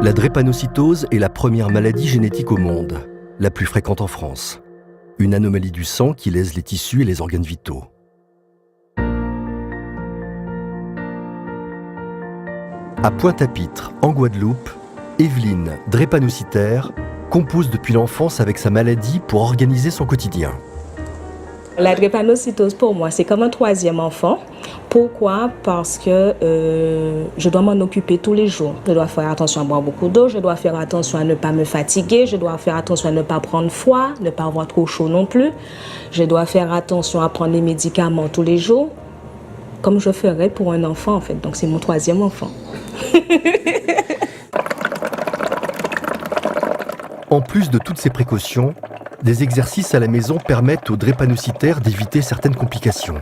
La drépanocytose est la première maladie génétique au monde, la plus fréquente en France. Une anomalie du sang qui lèse les tissus et les organes vitaux. À Pointe-à-Pitre, en Guadeloupe, Evelyne, drépanocytaire, compose depuis l'enfance avec sa maladie pour organiser son quotidien. La drépanocytose pour moi, c'est comme un troisième enfant. Pourquoi? Parce que je dois m'en occuper tous les jours. Je dois faire attention à boire beaucoup d'eau, je dois faire attention à ne pas me fatiguer, je dois faire attention à ne pas prendre froid, ne pas avoir trop chaud non plus. Je dois faire attention à prendre les médicaments tous les jours, comme je ferais pour un enfant en fait. Donc c'est mon troisième enfant. En plus de toutes ces précautions, des exercices à la maison permettent aux drépanocytaires d'éviter certaines complications.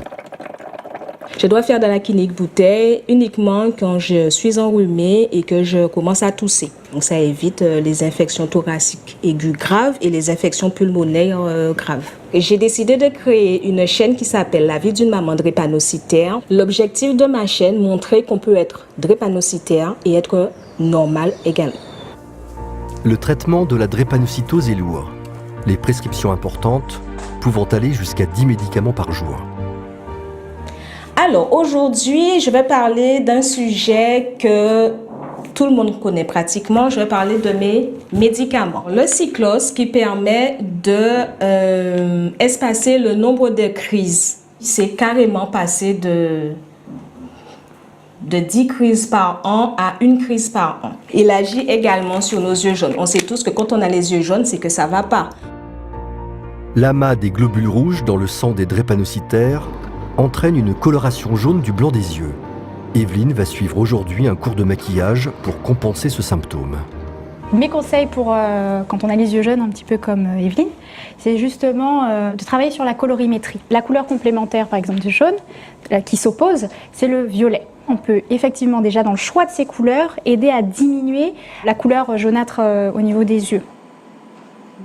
Je dois faire de la clinique bouteille uniquement quand je suis enrhumée et que je commence à tousser. Donc ça évite les infections thoraciques aiguës graves et les infections pulmonaires graves. Et j'ai décidé de créer une chaîne qui s'appelle La vie d'une maman drépanocytaire. L'objectif de ma chaîne, montrer qu'on peut être drépanocytaire et être normal également. Le traitement de la drépanocytose est lourd. Les prescriptions importantes pouvant aller jusqu'à 10 médicaments par jour. Alors aujourd'hui, je vais parler d'un sujet que tout le monde connaît pratiquement. Je vais parler de mes médicaments. Le cyclos qui permet de espacer le nombre de crises. C'est carrément passé de 10 crises par an à 1 crise par an. Il agit également sur nos yeux jaunes. On sait tous que quand on a les yeux jaunes, c'est que ça ne va pas. L'amas des globules rouges dans le sang des drépanocytaires entraîne une coloration jaune du blanc des yeux. Evelyne va suivre aujourd'hui un cours de maquillage pour compenser ce symptôme. Mes conseils pour quand on a les yeux jaunes, un petit peu comme Evelyne, c'est justement de travailler sur la colorimétrie. La couleur complémentaire, par exemple, du jaune, qui s'oppose, c'est le violet. On peut effectivement déjà, dans le choix de ces couleurs, aider à diminuer la couleur jaunâtre au niveau des yeux.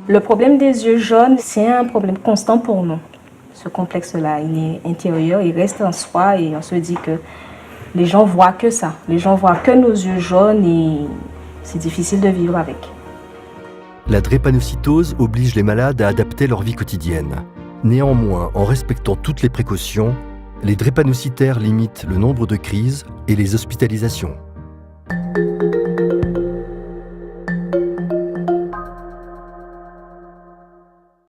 Le problème des yeux jaunes, c'est un problème constant pour nous. Ce complexe-là, il est intérieur, il reste en soi et on se dit que les gens voient que ça. Les gens voient que nos yeux jaunes et c'est difficile de vivre avec. La drépanocytose oblige les malades à adapter leur vie quotidienne. Néanmoins, en respectant toutes les précautions, les drépanocytaires limitent le nombre de crises et les hospitalisations.